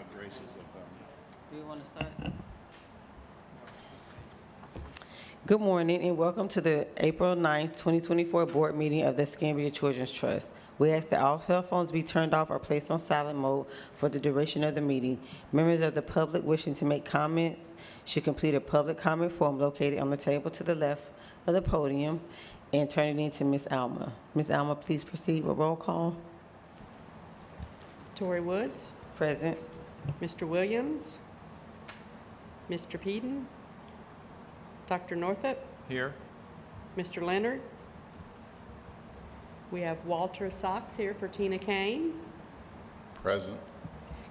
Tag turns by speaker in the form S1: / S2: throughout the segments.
S1: How gracious of them.
S2: Do you want to start? Good morning and welcome to the April 9th, 2024 board meeting of the Escambia Children's Trust. We ask that all cell phones be turned off or placed on silent mode for the duration of the meeting. Members of the public wishing to make comments should complete a public comment form located on the table to the left of the podium and turn it in to Ms. Alma. Ms. Alma, please proceed with roll call.
S3: Tory Woods,
S2: Present.
S3: Mr. Williams, Mr. Peden, Dr. Northup,
S4: Here.
S3: Mr. Leonard. We have Walter Sox here for Tina Kane,
S1: Present.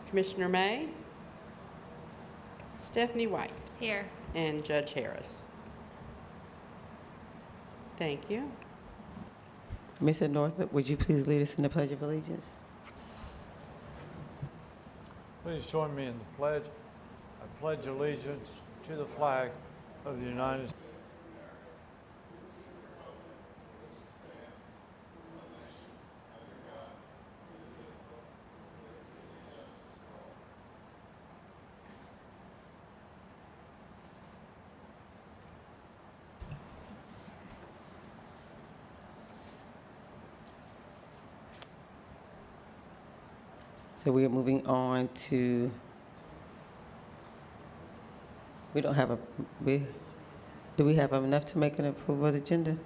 S3: Commissioner May, Stephanie White,
S5: Here.
S3: and Judge Harris. Thank you.
S2: Mr. Northup, would you please lead us in the Pledge of Allegiance?
S4: Please join me in the pledge. I pledge allegiance to the flag of the United States.
S2: So we are moving on to, we don't have do we have enough to make an approval of the agenda?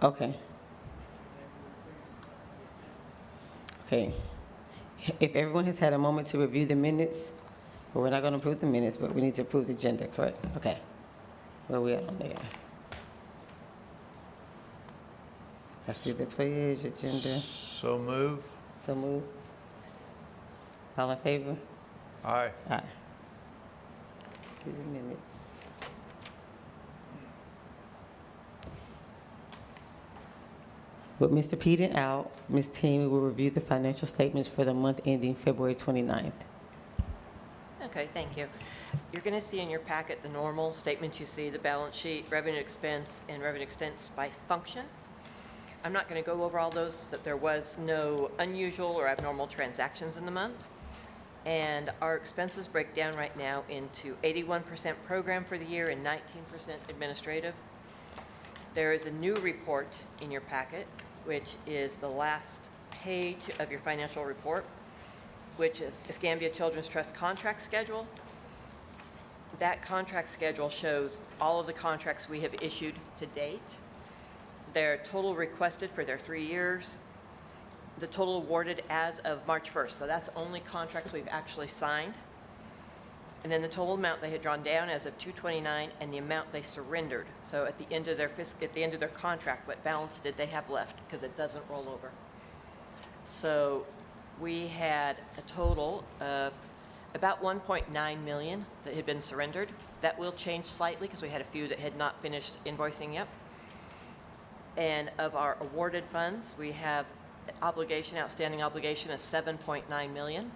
S2: Okay. Okay. If everyone has had a moment to review the minutes, well, we're not going to approve the minutes, but we need to approve the agenda, correct? Okay. Where we at on there? I see the pledge agenda.
S4: So move.
S2: So move. All in favor?
S4: Aye.
S2: Aye. Do the minutes. With Mr. Peden out, Ms. Tammy will review the financial statements for the month ending February 29th.
S6: Okay, thank you. You're going to see in your packet the normal statements you see, the balance sheet, revenue expense, and revenue expense by function. I'm not going to go over all those, that there was no unusual or abnormal transactions in the month. And our expenses break down right now into 81% program for the year and 19% administrative. There is a new report in your packet, which is the last page of your financial report, which is Escambia Children's Trust contract schedule. That contract schedule shows all of the contracts we have issued to date, their total requested for their 3 years, the total awarded as of March 1st. So that's only contracts we've actually signed. And then the total amount they had drawn down as of 2/29 and the amount they surrendered. So at the end of their contract, what balance did they have left? Because it doesn't roll over. So we had a total of about 1.9 million that had been surrendered. That will change slightly because we had a few that had not finished invoicing yet. And of our awarded funds, we have outstanding obligation of 7.9 million.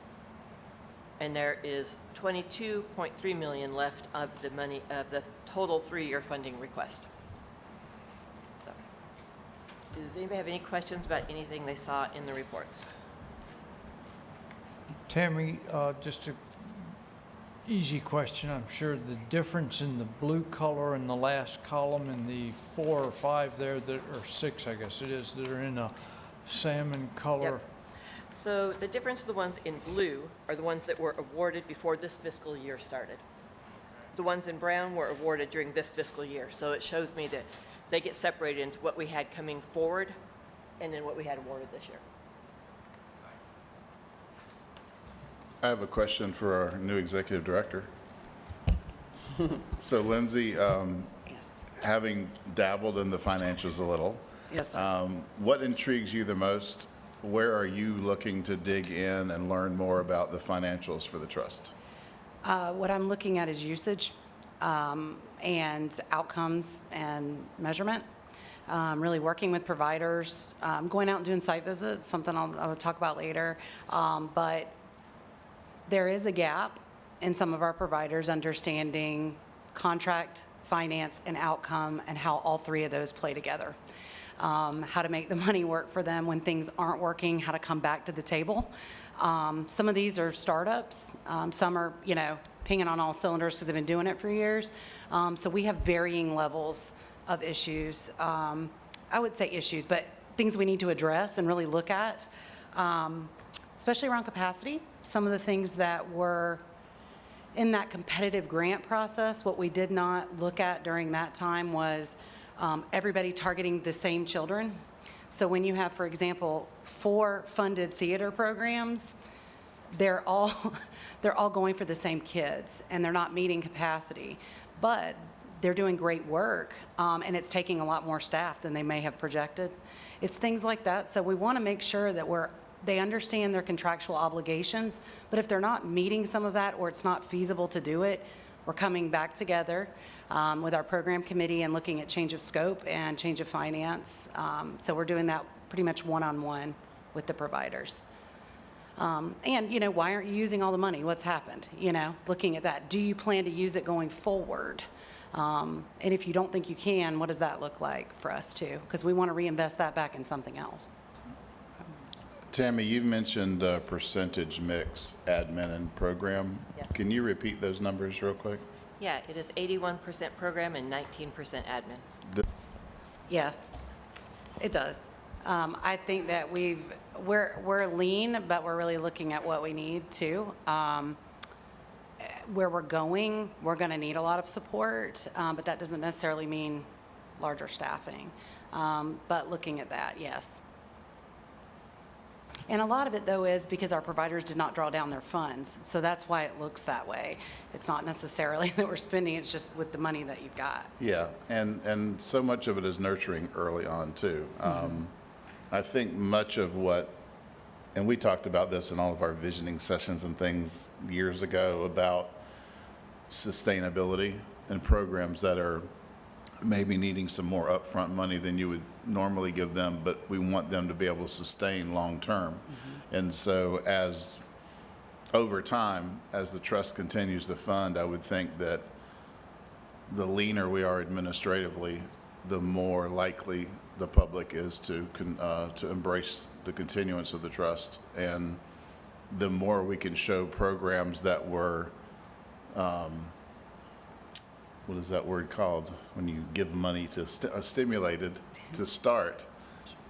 S6: And there is 22.3 million left of the money of the total 3-year funding request. So, does anybody have any questions about anything they saw in the reports?
S4: Tammy, just a easy question. I'm sure the difference in the blue color in the last column and the 4 or 5 there that or 6, I guess it is, that are in a salmon color.
S6: Yep. So the difference of the ones in blue are the ones that were awarded before this fiscal year started. The ones in brown were awarded during this fiscal year. So it shows me that they get separated into what we had coming forward and then what we had awarded this year.
S1: I have a question for our new executive director. So Lindsay,
S7: Yes.
S1: having dabbled in the financials a little,
S7: Yes, sir.
S1: what intrigues you the most? Where are you looking to dig in and learn more about the financials for the trust?
S7: What I'm looking at is usage and outcomes and measurement. Really working with providers, going out and doing site visits, something I'll talk about later. But there is a gap in some of our providers understanding contract, finance, and outcome and how all 3 of those play together. how to make the money work for them when things aren't working, how to come back to the table. Some of these are startups. Some are, pinging on all cylinders because they've been doing it for years. So we have varying levels of issues. I would say issues, but things we need to address and really look at, especially around capacity. Some of the things that were in that competitive grant process, what we did not look at during that time was everybody targeting the same children. So when you have, for example, 4 funded theater programs, they're all going for the same kids, and they're not meeting capacity. But they're doing great work, and it's taking a lot more staff than they may have projected. It's things like that. So we want to make sure that they understand their contractual obligations, but if they're not meeting some of that, or it's not feasible to do it, we're coming back together with our program committee and looking at change of scope and change of finance. So we're doing that pretty much one-on-one with the providers. And, why aren't you using all the money? What's happened? Looking at that. Do you plan to use it going forward? And if you don't think you can, what does that look like for us too? Because we want to reinvest that back in something else.
S1: Tammy, you mentioned percentage mix admin and program.
S6: Yes.
S1: Can you repeat those numbers real quick?
S6: Yeah, it is 81% program and 19% admin.
S7: Yes, it does. I think that we're lean, but we're really looking at what we need too. Where we're going, we're going to need a lot of support, but that doesn't necessarily mean larger staffing. But looking at that, yes. And a lot of it, though, is because our providers did not draw down their funds. So that's why it looks that way. It's not necessarily that we're spending, it's just with the money that you've got.
S1: Yeah, and so much of it is nurturing early on, too. I think much of what, and we talked about this in all of our visioning sessions and things years ago about sustainability and programs that are maybe needing some more upfront money than you would normally give them, but we want them to be able to sustain long-term. And so over time, as the trust continues to fund, I would think that the leaner we are administratively, the more likely the public is to embrace the continuance of the trust. And the more we can show programs that were, what is that word called? When you give money to stimulated to start,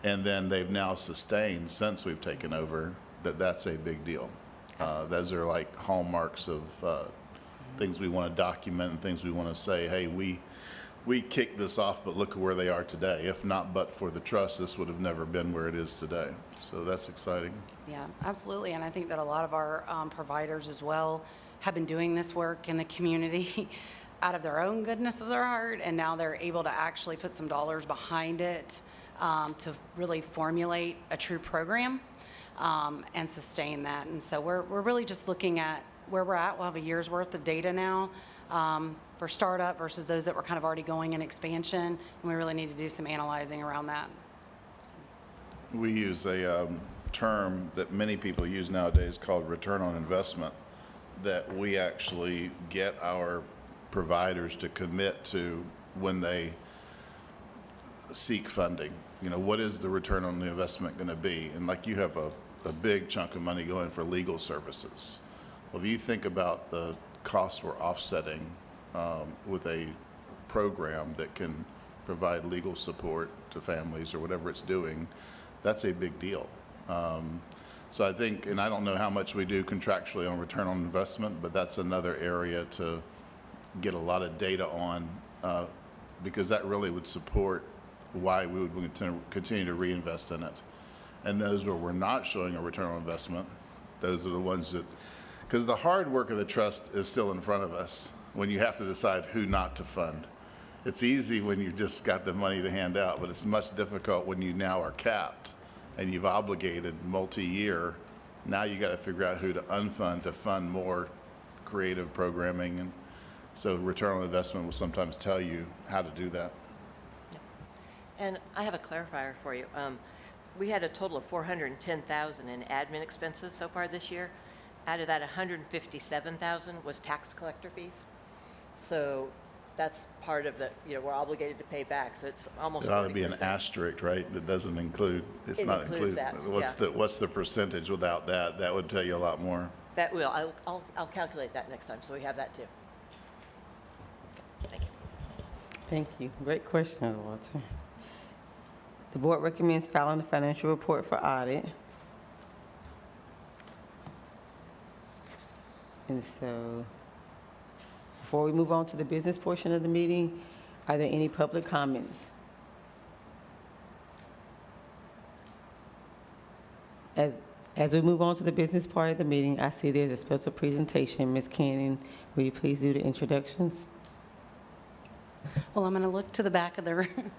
S1: and then they've now sustained since we've taken over, that's a big deal. Those are like hallmarks of things we want to document and things we want to say, hey, we kicked this off, but look at where they are today. If not but for the trust, this would have never been where it is today. So that's exciting.
S7: Yeah, absolutely. And I think that a lot of our providers as well have been doing this work in the community out of their own goodness of their heart, and now they're able to actually put some dollars behind it to really formulate a true program and sustain that. And so we're really just looking at where we're at. We'll have a year's worth of data now for startup versus those that were kind of already going in expansion, and we really need to do some analyzing around that.
S1: We use a term that many people use nowadays called return on investment, that we actually get our providers to commit to when they seek funding. What is the return on the investment going to be? And like you have a big chunk of money going for legal services. Well, if you think about the costs we're offsetting with a program that can provide legal support to families or whatever it's doing, that's a big deal. So I think, and I don't know how much we do contractually on return on investment, but that's another area to get a lot of data on, because that really would support why we would continue to reinvest in it. And those where we're not showing a return on investment, those are the ones that, because the hard work of the trust is still in front of us when you have to decide who not to fund. It's easy when you've just got the money to hand out, but it's much difficult when you now are capped and you've obligated multi-year. Now you got to figure out who to unfund to fund more creative programming. And so return on investment will sometimes tell you how to do that.
S6: And I have a clarifier for you. We had a total of $410,000 in admin expenses so far this year. Out of that, $157,000 was tax collector fees. So that's part of the, we're obligated to pay back, so it's almost 40%.
S1: It ought to be an asterisk, right? That doesn't include, it's
S6: It
S1: not
S6: includes
S1: included.
S6: that,
S1: What's the percentage without that? That would tell you a lot more.
S6: That will, I'll calculate that next time, so we have that too. Okay, thank you.
S2: Thank you. Great questions, Walter. The board recommends filing the financial report for audit. And so, before we move on to the business portion of the meeting, are there any public comments? As we move on to the business part of the meeting, I see there's a special presentation. Ms. Cannon, will you please do the introductions?
S7: Well, I'm going to look to the back of the room.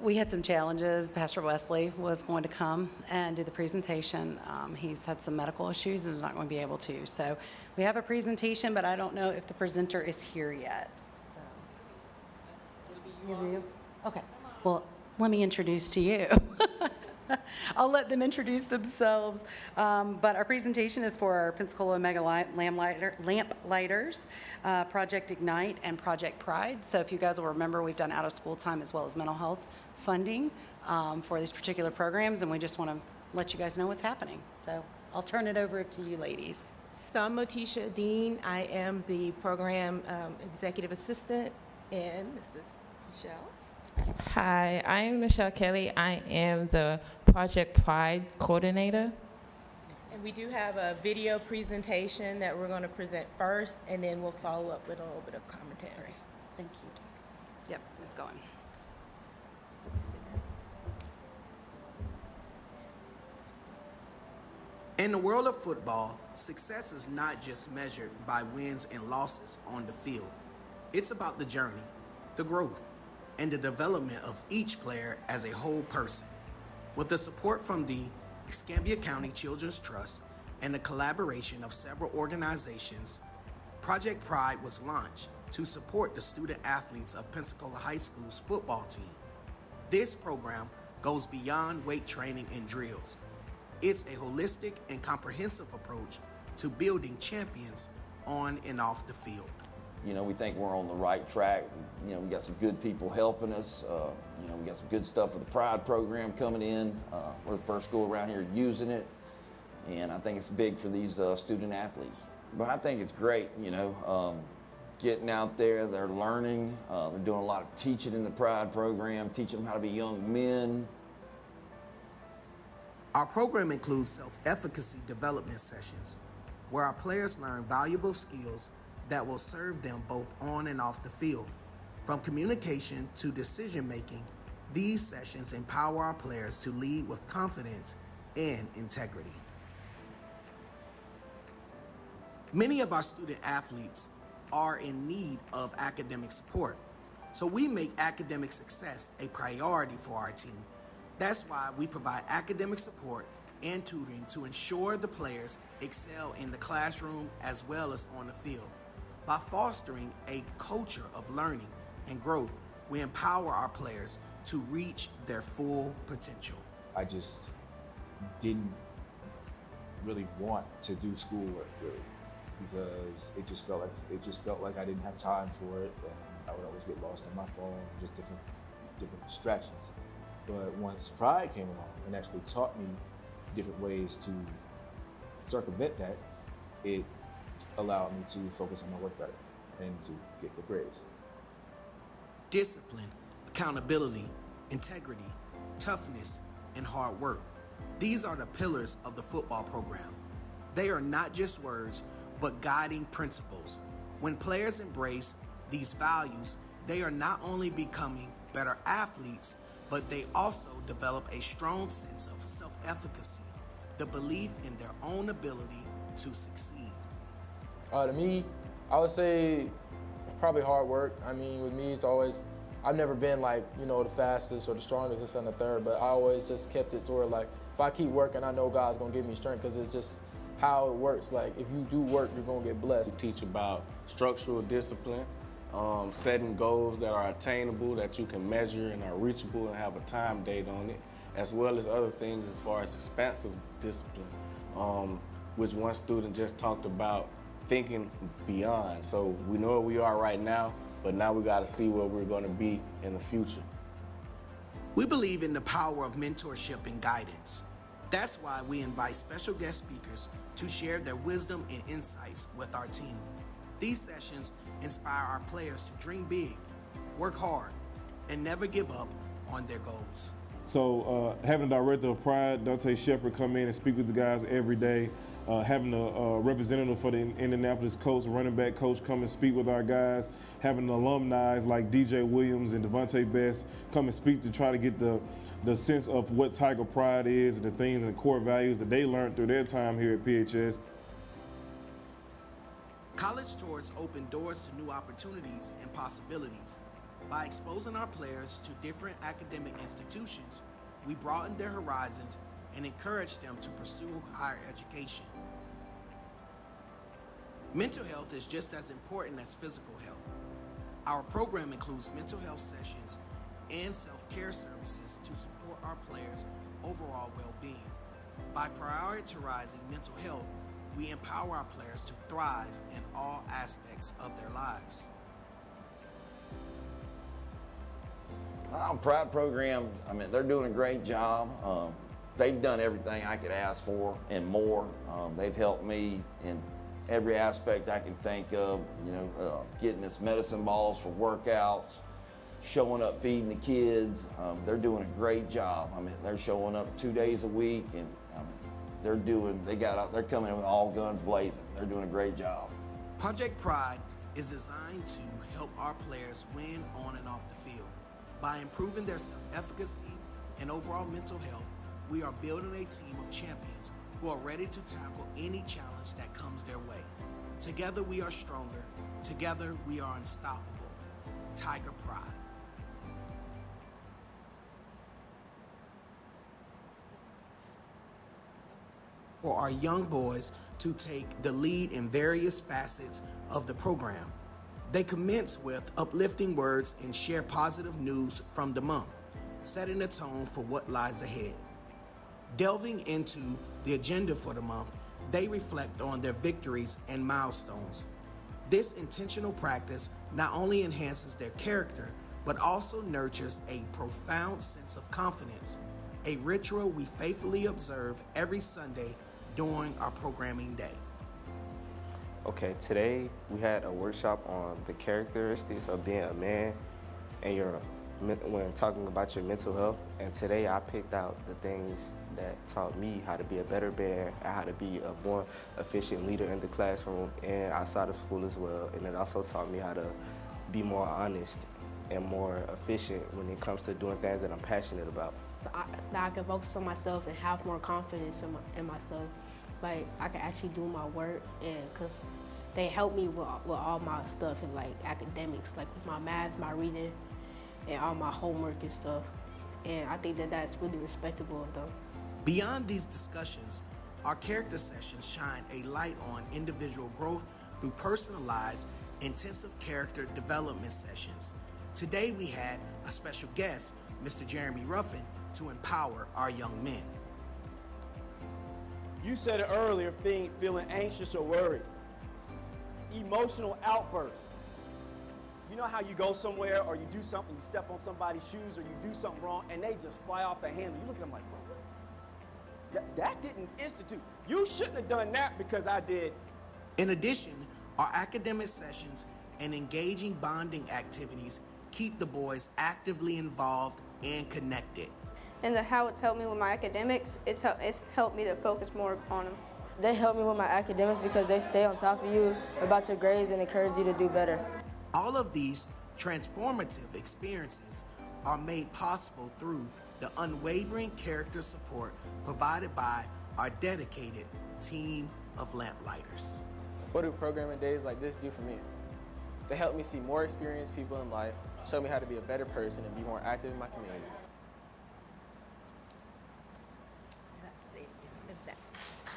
S7: We had some challenges. Pastor Wesley was going to come and do the presentation. He's had some medical issues and is not going to be able to. So we have a presentation, but I don't know if the presenter is here yet. You? Okay. Well, let me introduce to you. I'll let them introduce themselves. But our presentation is for our Pensacola Mega Lamp Lighters, Project Ignite, and Project Pride. So if you guys will remember, we've done out-of-school time as well as mental health funding for these particular programs, and we just want to let you guys know what's happening. So I'll turn it over to you ladies.
S5: So I'm Motisha Dean. I am the program executive assistant, and this is Michelle.
S8: Hi, I'm Michelle Kelly. I am the Project Pride coordinator.
S5: And we do have a video presentation that we're going to present first, and then we'll follow up with a little bit of commentary.
S7: Thank you. Yep, it's going.
S9: In the world of football, success is not just measured by wins and losses on the field. It's about the journey, the growth, and the development of each player as a whole person. With the support from the Escambia County Children's Trust and the collaboration of several organizations, Project Pride was launched to support the student athletes of Pensacola High School's football team. This program goes beyond weight training and drills. It's a holistic and comprehensive approach to building champions on and off the field.
S10: We think we're on the right track. We got some good people helping us. We got some good stuff with the Pride program coming in. We're the first school around here using it, and I think it's big for these student athletes. But I think it's great, getting out there, they're learning. They're doing a lot of teaching in the Pride program, teaching them how to be young men.
S9: Our program includes self-efficacy development sessions, where our players learn valuable skills that will serve them both on and off the field. From communication to decision-making, these sessions empower our players to lead with confidence and integrity. Many of our student athletes are in need of academic support, so we make academic success a priority for our team. That's why we provide academic support and tutoring to ensure the players excel in the classroom as well as on the field. By fostering a culture of learning and growth, we empower our players to reach their full potential.
S11: I just didn't really want to do schoolwork really, because it just felt like I didn't have time for it, and I would always get lost on my phone, just different distractions. But once Pride came along and actually taught me different ways to circumvent that, it allowed me to focus on my work better and to get good grades.
S9: Discipline, accountability, integrity, toughness, and hard work. These are the pillars of the football program. They are not just words, but guiding principles. When players embrace these values, they are not only becoming better athletes, but they also develop a strong sense of self-efficacy, the belief in their own ability to succeed.
S12: To me, I would say probably hard work. I mean, with me, it's always, I've never been like, the fastest or the strongest, this and the third, but I always just kept it to where like, if I keep working, I know God's gonna give me strength, because it's just how it works. Like, if you do work, you're gonna get blessed.
S13: We teach about structural discipline, setting goals that are attainable, that you can measure and are reachable and have a time date on it, as well as other things as far as expansive discipline, which one student just talked about thinking beyond. So we know where we are right now, but now we got to see where we're going to be in the future.
S9: We believe in the power of mentorship and guidance. That's why we invite special guest speakers to share their wisdom and insights with our team. These sessions inspire our players to dream big, work hard, and never give up on their goals.
S14: So having the director of Pride, Dante Shepard, come in and speak with the guys every day, having a representative for the Indianapolis Colts, running back coach, come and speak with our guys, having alumni like DJ Williams and Devontae Best come and speak to try to get the sense of what Tiger Pride is and the things and the core values that they learned through their time here at PHS.
S9: College tours open doors to new opportunities and possibilities. By exposing our players to different academic institutions, we broaden their horizons and encourage them to pursue higher education. Mental health is just as important as physical health. Our program includes mental health sessions and self-care services to support our players' overall well-being. By prioritizing mental health, we empower our players to thrive in all aspects of their lives.
S10: Pride program, I mean, they're doing a great job. They've done everything I could ask for and more. They've helped me in every aspect I can think of, getting us medicine balls for workouts, showing up feeding the kids. They're doing a great job. I mean, they're showing up 2 days a week, and they're coming in with all guns blazing. They're doing a great job.
S9: Project Pride is designed to help our players win on and off the field. By improving their self-efficacy and overall mental health, we are building a team of champions who are ready to tackle any challenge that comes their way. Together we are stronger. Together we are unstoppable. Tiger Pride. For our young boys to take the lead in various facets of the program. They commence with uplifting words and share positive news from the month, setting the tone for what lies ahead. Delving into the agenda for the month, they reflect on their victories and milestones. This intentional practice not only enhances their character, but also nurtures a profound sense of confidence, a ritual we faithfully observe every Sunday during our programming day.
S15: Okay, today we had a workshop on the characteristics of being a man and when talking about your mental health. And today I picked out the things that taught me how to be a better bear and how to be a more efficient leader in the classroom and outside of school as well. And it also taught me how to be more honest and more efficient when it comes to doing things that I'm passionate about.
S16: So I can focus on myself and have more confidence in myself. Like, I can actually do my work, and because they help me with all my stuff and like academics, like my math, my reading, and all my homework and stuff. And I think that that's really respectable of them.
S9: Beyond these discussions, our character sessions shine a light on individual growth through personalized, intensive character development sessions. Today we had a special guest, Mr. Jeremy Ruffin, to empower our young men.
S17: You said it earlier, feeling anxious or worried. Emotional outbursts. You know how you go somewhere or you do something, you step on somebody's shoes or you do something wrong and they just fly off the handle. You look at them like, bro, that didn't institute. You shouldn't have done that because I did.
S9: In addition, our academic sessions and engaging bonding activities keep the boys actively involved and connected.
S18: And how it's helped me with my academics, it's helped me to focus more on them.
S19: They help me with my academics because they stay on top of you about your grades and encourage you to do better.
S9: All of these transformative experiences are made possible through the unwavering character support provided by our dedicated team of lamplighters.
S12: What do programming days like this do for me? They help me see more experienced people in life, show me how to be a better person and be more active in my community.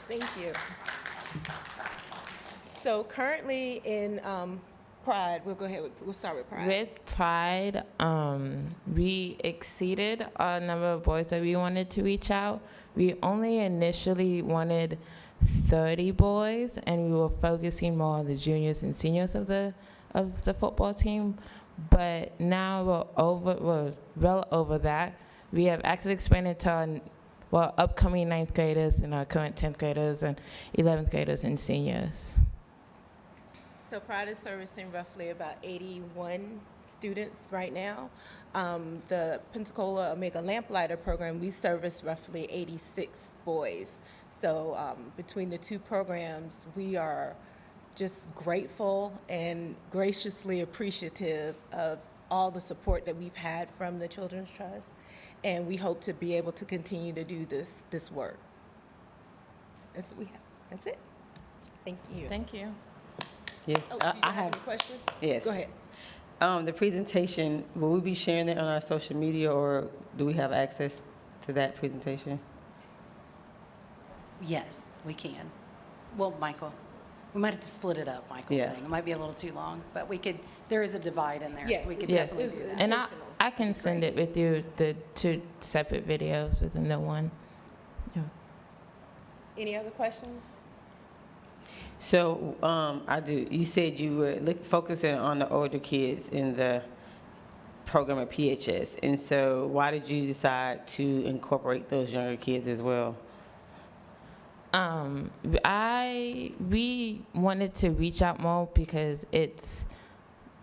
S5: Thank you. So currently in Pride, we'll go ahead, we'll start with Pride.
S8: With Pride, we exceeded our number of boys that we wanted to reach out. We only initially wanted 30 boys, and we were focusing more on the juniors and seniors of the football team. But now we're well over that. We have actually expanded to our upcoming 9th graders and our current 10th graders and 11th graders and seniors.
S5: So Pride is servicing roughly about 81 students right now. The Pensacola Omega Lamplighter program, we service roughly 86 boys. So between the two programs, we are just grateful and graciously appreciative of all the support that we've had from the Children's Trust. And we hope to be able to continue to do this work. That's what we have. That's it. Thank you.
S8: Thank you.
S2: Yes,
S5: Oh, do you
S2: I
S5: have
S2: have.
S5: any questions?
S2: Yes.
S5: Go ahead.
S2: The presentation, will we be sharing it on our social media, or do we have access to that presentation?
S7: Yes, we can. Well, Michael, we might have to split it up, Michael's
S2: Yeah.
S7: saying. It might be a little too long, but we could, there is a divide in there,
S5: Yes,
S7: so we could
S8: Yes,
S7: definitely do that.
S8: and I can send it with you, the 2 separate videos within the one.
S5: Any other questions?
S2: So, I do, you said you were focusing on the older kids in the program at PHS, and so why did you decide to incorporate those younger kids as well?
S8: We wanted to reach out more because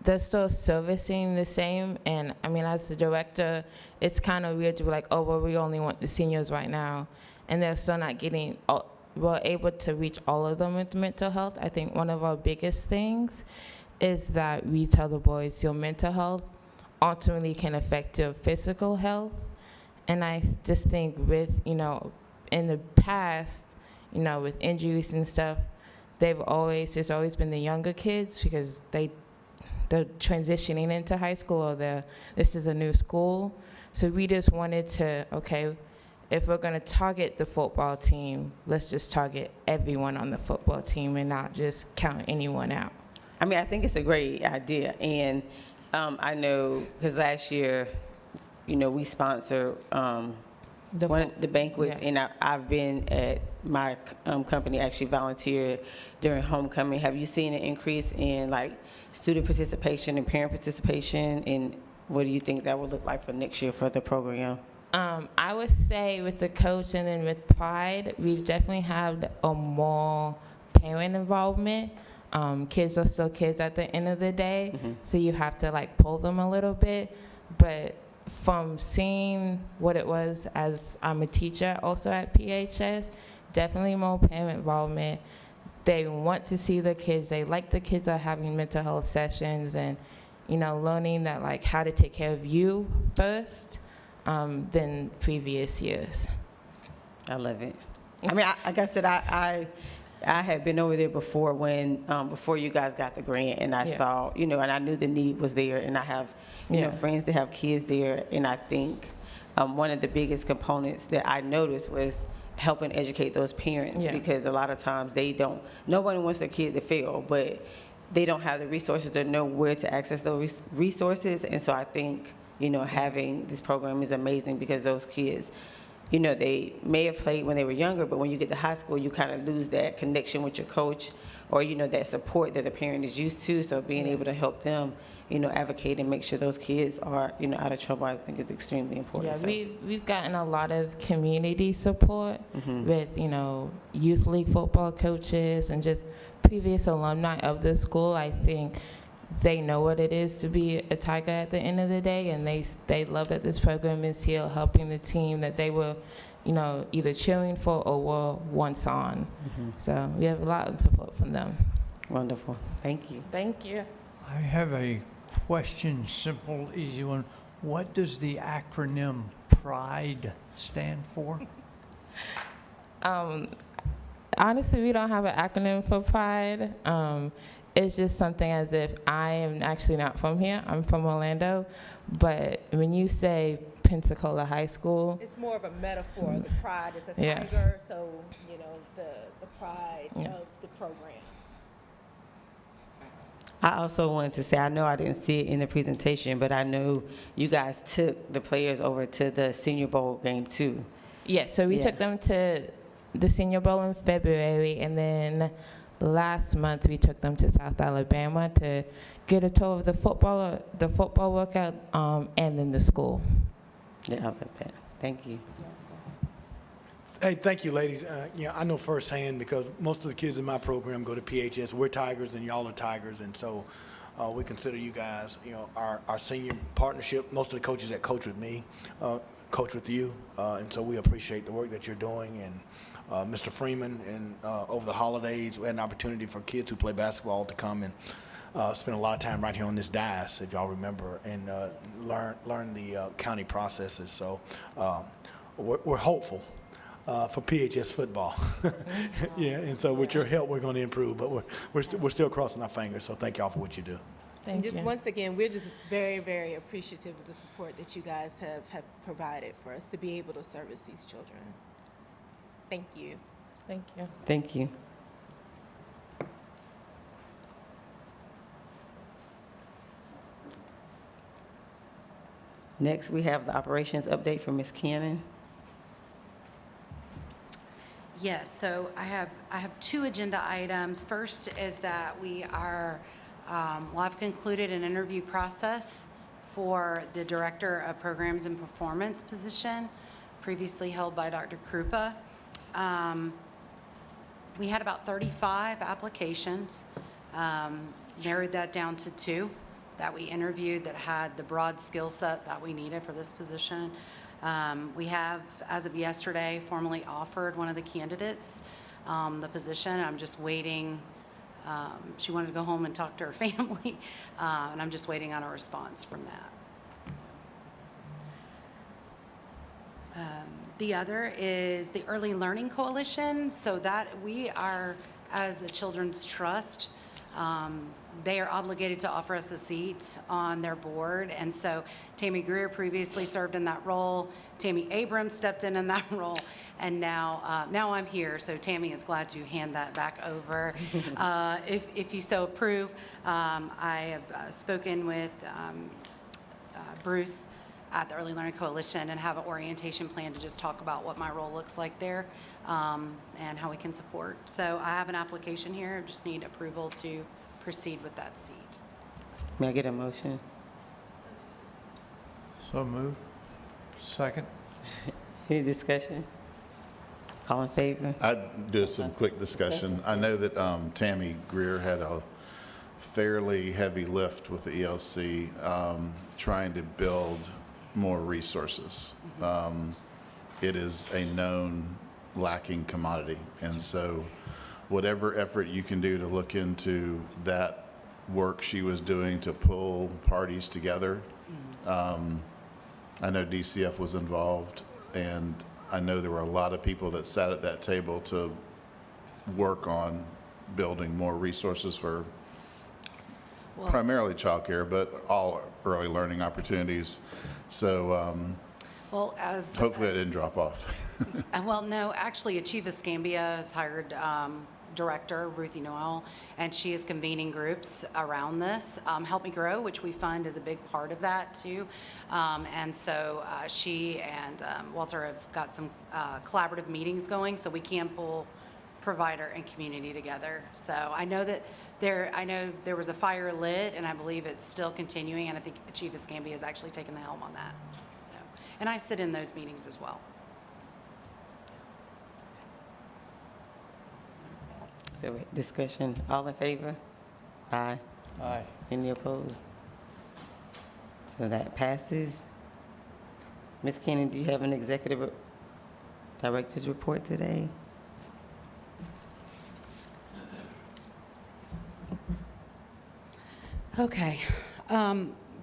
S8: they're still servicing the same, and I mean, as the director, it's kind of weird to be like, oh, well, we only want the seniors right now, and they're still not getting, we're able to reach all of them with mental health. I think one of our biggest things is that we tell the boys your mental health ultimately can affect your physical health, and I just think with, in the past, with injuries and stuff, there's always been the younger kids because they're transitioning into high school, or this is a new school. So we just wanted to, okay, if we're going to target the football team, let's just target everyone on the football team and not just count anyone out.
S2: I mean, I think it's a great idea, and I know, because last year, we sponsor the banquets,
S8: yeah.
S2: and I've been at my company, actually volunteered during homecoming. Have you seen an increase in like student participation and parent participation, and what do you think that will look like for next year for the program?
S8: I would say with the coach and then with Pride, we've definitely had a more parent involvement. Kids are still kids at the end of the day, so you have to like pull them a little bit. But from seeing what it was, as I'm a teacher also at PHS, definitely more parent involvement. They want to see the kids. They like the kids are having mental health sessions and, learning that like how to take care of you first than previous years.
S2: I love it. I mean, like I said, I had been over there before when, before you guys got the grant, and I
S8: Yeah.
S2: saw, and I knew the need was there, and I have, friends that have kids there, and I think one of the biggest components that I noticed was helping educate those parents,
S8: Yeah.
S2: because a lot of times nobody wants their kid to fail, but they don't have the resources to know where to access those resources, and so I think, having this program is amazing, because those kids, they may have played when they were younger, but when you get to high school, you kind of lose that connection with your coach, or, that support that the parent is used to. So being able to help them, advocate and make sure those kids are, out of trouble, I think is extremely important.
S8: Yeah,
S2: So,
S8: we've gotten a lot of community support with, youth league football coaches and just previous alumni of the school. I think they know what it is to be a Tiger at the end of the day, and they love that this program is here helping the team that they were, either cheering for or were once on. So we have a lot of support from them.
S2: Wonderful. Thank you.
S8: Thank you.
S4: I have a question, simple, easy one. What does the acronym PRIDE stand for?
S8: Honestly, we don't have an acronym for Pride. It's just something as if I am actually not from here. I'm from Orlando. But when you say Pensacola High School,
S5: It's more of a metaphor. The pride is a
S8: Yeah.
S5: tiger, so, the pride
S8: Yeah.
S5: of the program.
S2: I also wanted to say, I know I didn't see it in the presentation, but I know you guys took the players over to the Senior Bowl game too.
S8: Yes, so we
S2: Yeah.
S8: took them to the Senior Bowl in February, and then last month we took them to South Alabama to get a tour of the football workout, and then the school.
S2: Yeah, I love that. Thank you.
S20: Hey, thank you, ladies. I know firsthand because most of the kids in my program go to PHS. We're Tigers and y'all are Tigers, and so we consider you guys, our senior partnership. Most of the coaches that coach with me coach with you, and so we appreciate the work that you're doing. And Mr. Freeman, and over the holidays, we had an opportunity for kids who play basketball to come and spend a lot of time right here on this dais, if y'all remember, and learn the county processes. So we're hopeful for PHS football. Yeah, and so with your help, we're going to improve, but we're still crossing our fingers, so thank y'all for what you do.
S5: And just once again, we're just very, very appreciative of the support that you guys have provided for us to be able to service these children. Thank you.
S8: Thank you.
S2: Thank you. Next, we have the operations update from Ms. Cannon.
S7: Yes, so I have two agenda items. First is that we are, I've concluded an interview process for the Director of Programs and Performance position, previously held by Dr. Krupa. We had about 35 applications, narrowed that down to 2 that we interviewed that had the broad skill set that we needed for this position. We have, as of yesterday, formally offered one of the candidates the position. I'm just waiting. She wanted to go home and talk to her family, and I'm just waiting on a response from that. The other is the Early Learning Coalition. So that we are, as the Children's Trust, they are obligated to offer us a seat on their board. And so Tammy Greer previously served in that role. Tammy Abrams stepped in that role. And now I'm here. So Tammy is glad to hand that back over. If you so approve, I have spoken with Bruce at the Early Learning Coalition and have an orientation plan to just talk about what my role looks like there and how we can support. So I have an application here. I just need approval to proceed with that seat.
S2: May I get a motion?
S4: So move. Second.
S2: Any discussion? All in favor?
S1: I'd do some quick discussion. I know that Tammy Greer had a fairly heavy lift with the ELC trying to build more resources. It is a known lacking commodity, and so whatever effort you can do to look into that work she was doing to pull parties together. I know DCF was involved, and I know there were a lot of people that sat at that table to work on building more resources for primarily childcare, but all early learning opportunities. So
S7: Well, as
S1: hopefully it didn't drop off.
S7: well, no, actually, Achieve Escambia has hired Director Ruthie Noel, and she is convening groups around this. Help Me Grow, which we fund, is a big part of that too. And so she and Walter have got some collaborative meetings going, so we can pull provider and community together. So I know that there was a fire lit, and I believe it's still continuing, and I think Achieve Escambia has actually taken the helm on that. So, and I sit in those meetings as well.
S2: So discussion, all in favor? Aye.
S4: Aye.
S2: Any opposed? So that passes. Ms. Cannon, do you have an executive director's report today?
S7: Okay.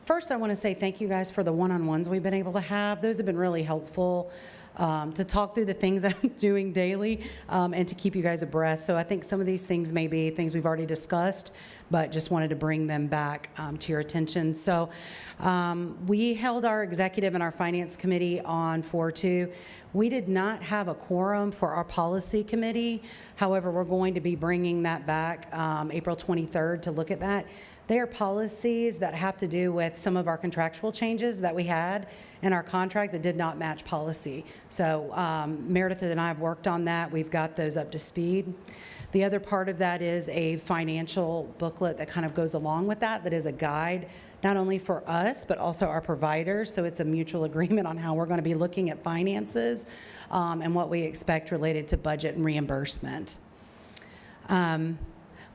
S7: First, I want to say thank you guys for the one-on-ones we've been able to have. Those have been really helpful to talk through the things that I'm doing daily and to keep you guys abreast. So I think some of these things may be things we've already discussed, but just wanted to bring them back to your attention. So we held our executive and our finance committee on 4/2. We did not have a quorum for our policy committee. However, we're going to be bringing that back April 23rd to look at that. They are policies that have to do with some of our contractual changes that we had in our contract that did not match policy. So Meredith and I have worked on that. We've got those up to speed. The other part of that is a financial booklet that kind of goes along with that, that is a guide, not only for us, but also our providers. So it's a mutual agreement on how we're going to be looking at finances and what we expect related to budget and reimbursement.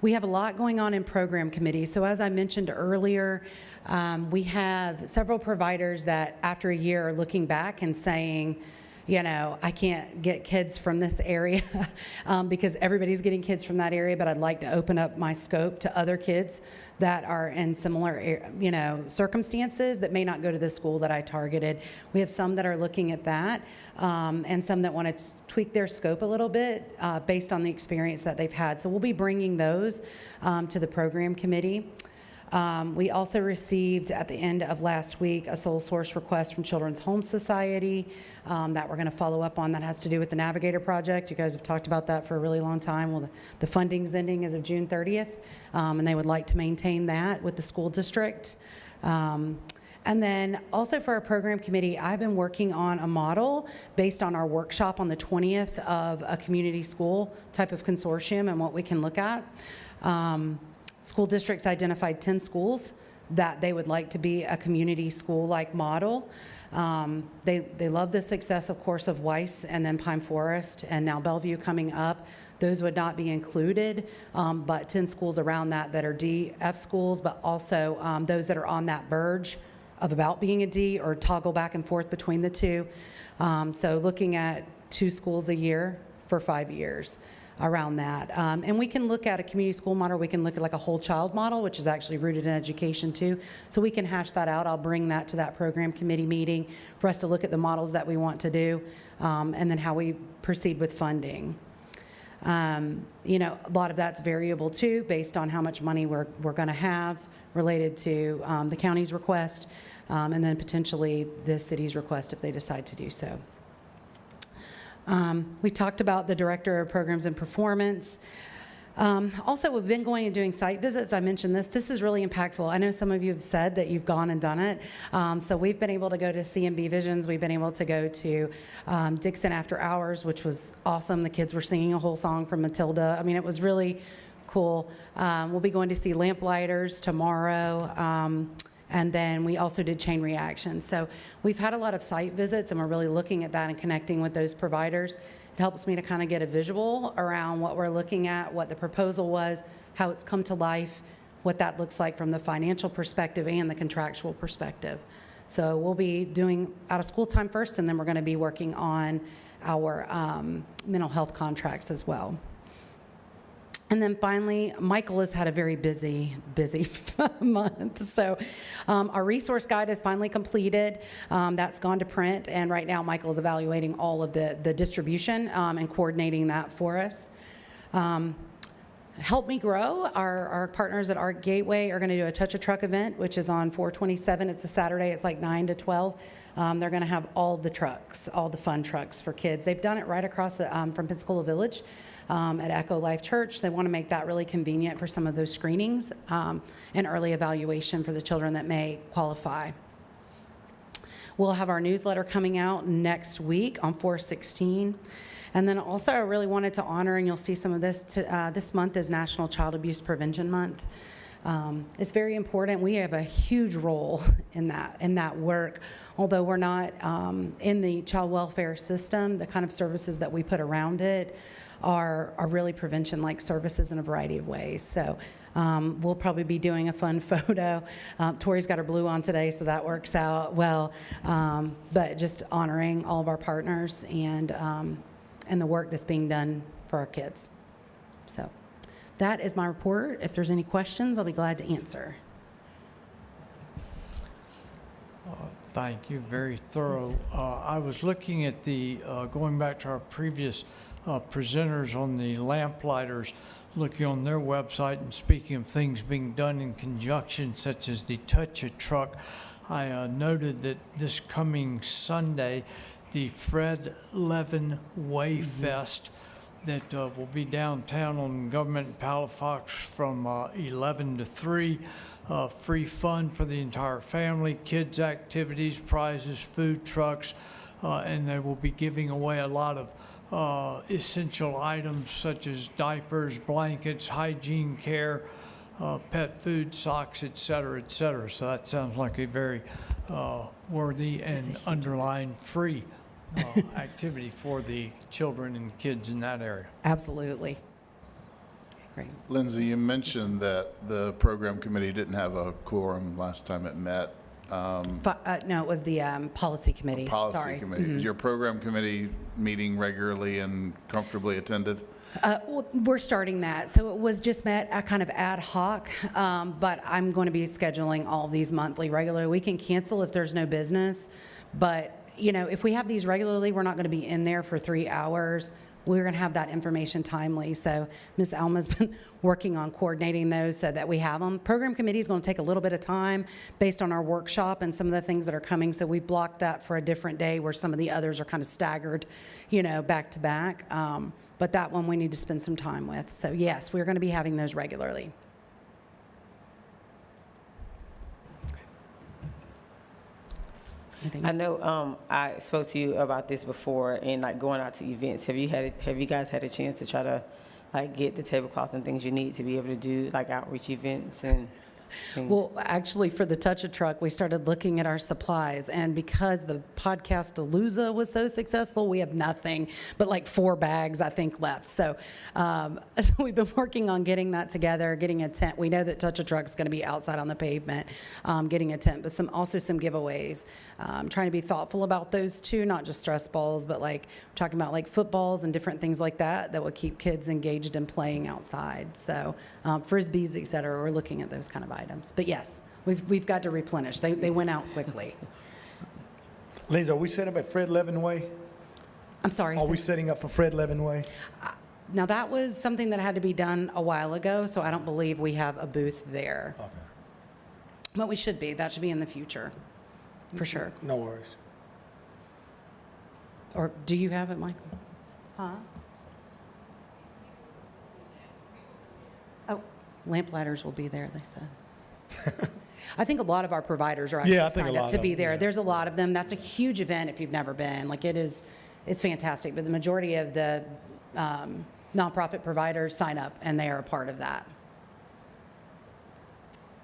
S7: We have a lot going on in program committee. So as I mentioned earlier, we have several providers that after a year are looking back and saying, you know, I can't get kids from this area because everybody's getting kids from that area, but I'd like to open up my scope to other kids that are in similar, you know, circumstances that may not go to the school that I targeted. We have some that are looking at that and some that want to tweak their scope a little bit based on the experience that they've had. So we'll be bringing those to the program committee. We also received at the end of last week a sole source request from Children's Home Society that we're going to follow up on that has to do with the Navigator project. You guys have talked about that for a really long time. Well, the funding's ending as of June 30th, and they would like to maintain that with the school district. And then also for our program committee, I've been working on a model based on our workshop on the 20th of a community school type of consortium and what we can look at. School districts identified 10 schools that they would like to be a community school-like model. They love the success, of course, of Weiss and then Pine Forest and now Bellevue coming up. Those would not be included, but 10 schools around that are DF schools, but also those that are on that verge of about being a D or toggle back and forth between the two. So looking at 2 schools a year for 5 years. Around that. And we can look at a community school model. We can look at like a whole child model, which is actually rooted in education too. So we can hash that out. I'll bring that to that program committee meeting for us to look at the models that we want to do and then how we proceed with funding. You know, a lot of that's variable too based on how much money we're going to have related to the county's request and then potentially the city's request if they decide to do so. We talked about the Director of Programs and Performance. Also, we've been going and doing site visits. I mentioned this. This is really impactful. I know some of you have said that you've gone and done it. So we've been able to go to CMB Visions. We've been able to go to Dixon After Hours, which was awesome. The kids were singing a whole song from Matilda. I mean, it was really cool. We'll be going to see Lamplighters tomorrow. And then we also did Chain Reaction. So we've had a lot of site visits, and we're really looking at that and connecting with those providers. It helps me to kind of get a visual around what we're looking at, what the proposal was, how it's come to life, what that looks like from the financial perspective and the contractual perspective. So we'll be doing out of school time first, and then we're going to be working on our mental health contracts as well. And then finally, Michael has had a very busy month. So our resource guide is finally completed. That's gone to print. And right now, Michael is evaluating all of the distribution and coordinating that for us. Help Me Grow, our partners at Art Gateway are going to do a Touch a Truck event, which is on 4/27. It's a Saturday. It's like 9 to 12. They're going to have all the trucks, all the fun trucks for kids. They've done it right across from Pensacola Village. At Echo Life Church. They want to make that really convenient for some of those screenings and early evaluation for the children that may qualify. We'll have our newsletter coming out next week on 4/16. And then also I really wanted to honor, and you'll see some of this, this month is National Child Abuse Prevention Month. It's very important. We have a huge role in that work. Although we're not in the child welfare system, the kind of services that we put around it are really prevention-like services in a variety of ways. So we'll probably be doing a fun photo. Tori's got her blue on today, so that works out well. But just honoring all of our partners and the work that's being done for our kids. So that is my report. If there's any questions, I'll be glad to answer.
S4: Thank you, very thorough. I was looking at going back to our previous presenters on the Lamplighters, looking on their website and speaking of things being done in conjunction, such as the Touch a Truck. I noted that this coming Sunday, the Fred Levin Way Fest that will be downtown on Government in Palafox from 11 to 3. free fun for the entire family, kids' activities, prizes, food trucks, and they will be giving away a lot of essential items such as diapers, blankets, hygiene care, pet food, socks, et cetera, et cetera. So that sounds like a very worthy and underlying free activity for the children and kids in that area.
S7: Absolutely. Great.
S1: Lindsay, you mentioned that the program committee didn't have a quorum last time it met.
S7: No, it was the policy committee.
S1: Policy
S7: Sorry.
S1: committee. Is your program committee meeting regularly and comfortably attended?
S7: Well, we're starting that. So it was just met kind of ad hoc, but I'm going to be scheduling all of these monthly, regularly. We can cancel if there's no business, but you know, if we have these regularly, we're not going to be in there for 3 hours. We're going to have that information timely. So Ms. Alma's been working on coordinating those so that we have them. Program committee is going to take a little bit of time based on our workshop and some of the things that are coming. So we blocked that for a different day where some of the others are kind of staggered, you know, back to back. But that one we need to spend some time with. So yes, we're going to be having those regularly.
S2: I know I spoke to you about this before and like going out to events. Have you guys had a chance to try to like get the tablecloths and things you need to be able to do like outreach events and things?
S7: Well, actually, for the Touch a Truck, we started looking at our supplies, and because the Podcastalooza was so successful, we have nothing but like 4 bags, I think, left. So, so we've been working on getting that together, getting a tent. We know that Touch a Truck's going to be outside on the pavement, getting a tent, but also some giveaways. Trying to be thoughtful about those too, not just stress balls, but like talking about like footballs and different things like that will keep kids engaged and playing outside. So, frisbees, et cetera, we're looking at those kind of items. But yes, we've got to replenish. They went out quickly.
S20: Liz, are we set up at Fred Levin Way?
S7: I'm sorry.
S20: Are we setting up for Fred Levin Way?
S7: Now, that was something that had to be done a while ago, so I don't believe we have a booth there.
S20: Okay.
S7: But we should be. That should be in the future, for sure.
S20: No worries.
S7: Or do you have it, Michael? Huh? Oh, lamplighters will be there, they said. I think a lot of our providers are actually signed up to be there. There's a lot of them. That's a huge event if you've never been. Like it's fantastic. But the majority of the nonprofit providers sign up, and they are a part of that.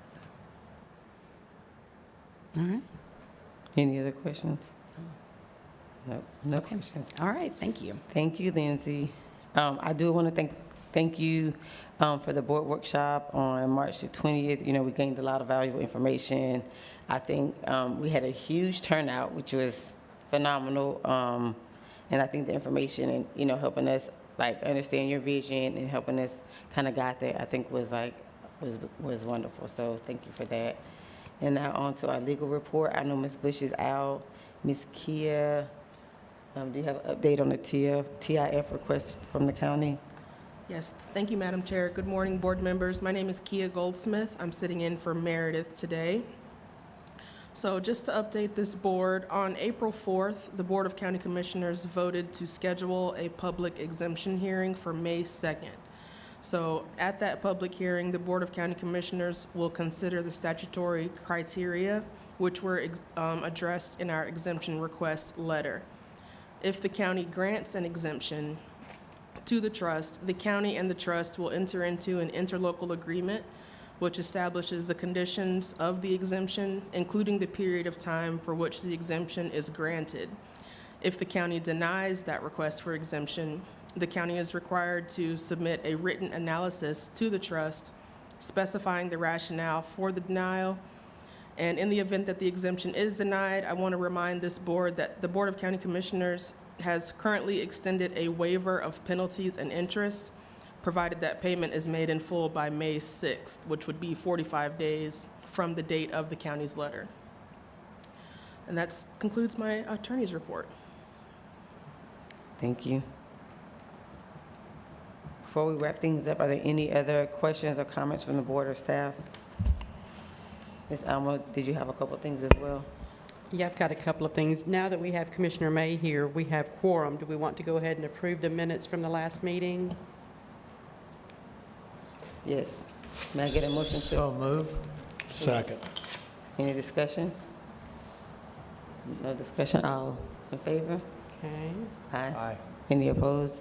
S7: So. All right.
S2: Any other questions? No questions.
S7: All right, thank you.
S2: Thank you, Lindsay. I do want to thank you for the board workshop on March the 20th. You know, we gained a lot of valuable information. I think we had a huge turnout, which was phenomenal. And I think the information and, you know, helping us like understand your vision and helping us kind of guide there, I think was wonderful. So thank you for that. And now on to our legal report. I know Ms. Bush is out. Ms. Kia, do you have an update on the TIF request from the county?
S21: Yes, thank you, Madam Chair. Good morning, board members. My name is Kia Goldsmith. I'm sitting in for Meredith today. So just to update this board, on April 4th, the Board of County Commissioners voted to schedule a public exemption hearing for May 2nd. So at that public hearing, the Board of County Commissioners will consider the statutory criteria which were addressed in our exemption request letter. If the county grants an exemption to the trust, the county and the trust will enter into an interlocal agreement which establishes the conditions of the exemption, including the period of time for which the exemption is granted. If the county denies that request for exemption, the county is required to submit a written analysis to the trust specifying the rationale for the denial. And in the event that the exemption is denied, I want to remind this board that the Board of County Commissioners has currently extended a waiver of penalties and interest, provided that payment is made in full by May 6th, which would be 45 days from the date of the county's letter. And that concludes my attorney's report.
S2: Thank you. Before we wrap things up, are there any other questions or comments from the board or staff? Ms. Alma, did you have a couple of things as well?
S3: Yeah, I've got a couple of things. Now that we have Commissioner May here, we have quorum. Do we want to go ahead and approve the minutes from the last meeting?
S2: Yes. May I get a motion to?
S4: So move.
S20: Second.
S2: Any discussion? No discussion, all in favor?
S3: Okay.
S2: Aye. Any opposed?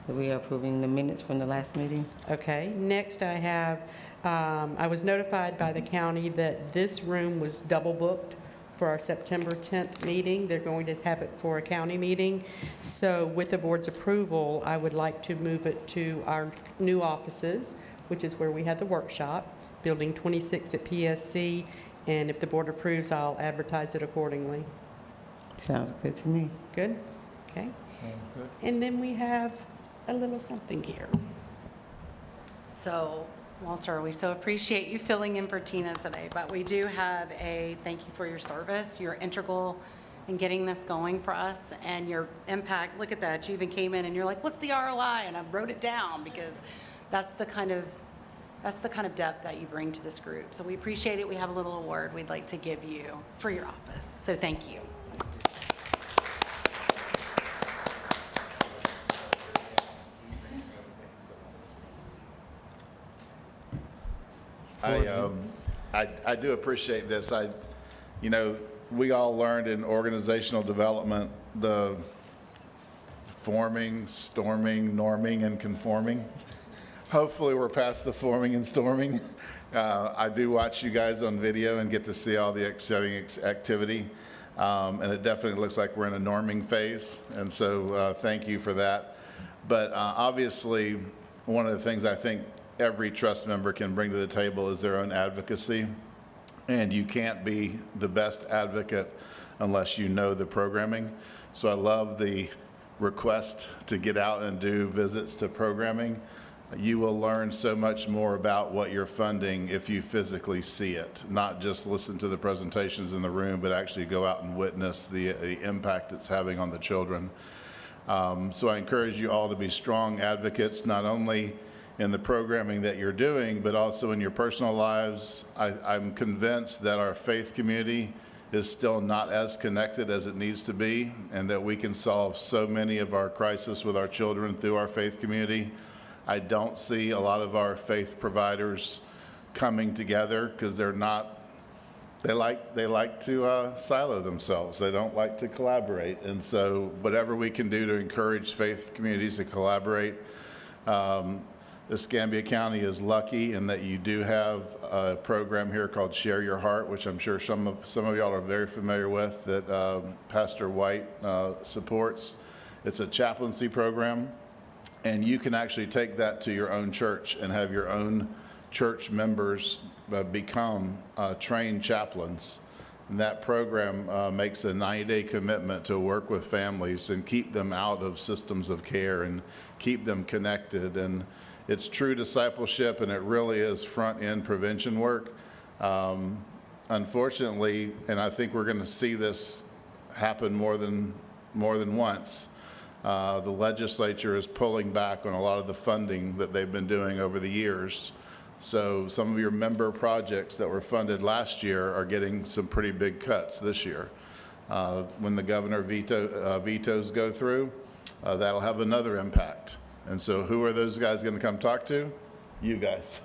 S2: We are approving the minutes from the last meeting.
S3: Okay, next I have, I was notified by the county that this room was double booked for our September 10th meeting. They're going to have it for a county meeting. So with the board's approval, I would like to move it to our new offices, which is where we had the workshop, Building 26 at PSC. And if the board approves, I'll advertise it accordingly.
S2: Sounds good to me.
S3: Good? Okay.
S4: Sounds good.
S3: And then we have a little something here.
S7: So, Walter, we so appreciate you filling in for Tina today, but we do have a thank you for your service. You're integral in getting this going for us and your impact. Look at that. You even came in and you're like, what's the ROI? And I wrote it down because that's the kind of depth that you bring to this group. So we appreciate it. We have a little award we'd like to give you for your office. So thank you.
S1: I do appreciate this. We all learned in organizational development the forming, storming, norming, and conforming. Hopefully we're past the forming and storming. I do watch you guys on video and get to see all the exciting activity. And it definitely looks like we're in a norming phase. And so thank you for that. But obviously, one of the things I think every trust member can bring to the table is their own advocacy. And you can't be the best advocate unless you know the programming. So I love the request to get out and do visits to programming. You will learn so much more about what you're funding if you physically see it, not just listen to the presentations in the room, but actually go out and witness the impact it's having on the children. So I encourage you all to be strong advocates, not only in the programming that you're doing, but also in your personal lives. I'm convinced that our faith community is still not as connected as it needs to be, and that we can solve so many of our crises with our children through our faith community. I don't see a lot of our faith providers coming together because they're not, they like to silo themselves. They don't like to collaborate. And so whatever we can do to encourage faith communities to collaborate. Escambia County is lucky in that you do have a program here called Share Your Heart, which I'm sure some of y'all are very familiar with, that Pastor White supports. It's a chaplaincy program. And you can actually take that to your own church and have your own church members become trained chaplains. And that program makes a 90-day commitment to work with families and keep them out of systems of care and keep them connected. And it's true discipleship, and it really is front-end prevention work. Unfortunately, and I think we're going to see this happen more than once, the legislature is pulling back on a lot of the funding that they've been doing over the years. So some of your member projects that were funded last year are getting some pretty big cuts this year. When the governor vetoes go through, that'll have another impact. And so who are those guys going to come talk to? You guys.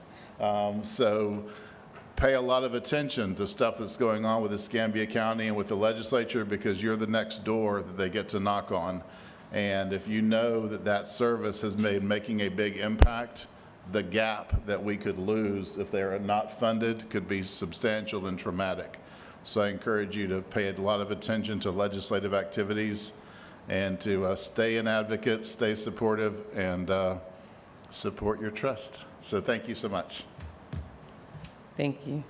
S1: So pay a lot of attention to stuff that's going on with Escambia County and with the legislature, because you're the next door that they get to knock on. And if you know that that service has made making a big impact, the gap that we could lose if they are not funded could be substantial and traumatic. So I encourage you to pay a lot of attention to legislative activities and to stay an advocate, stay supportive, and support your trust. So thank you so much.
S2: Thank you.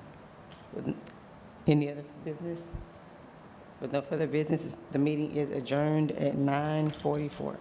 S2: Any other business? With no further business, the meeting is adjourned at 9:44.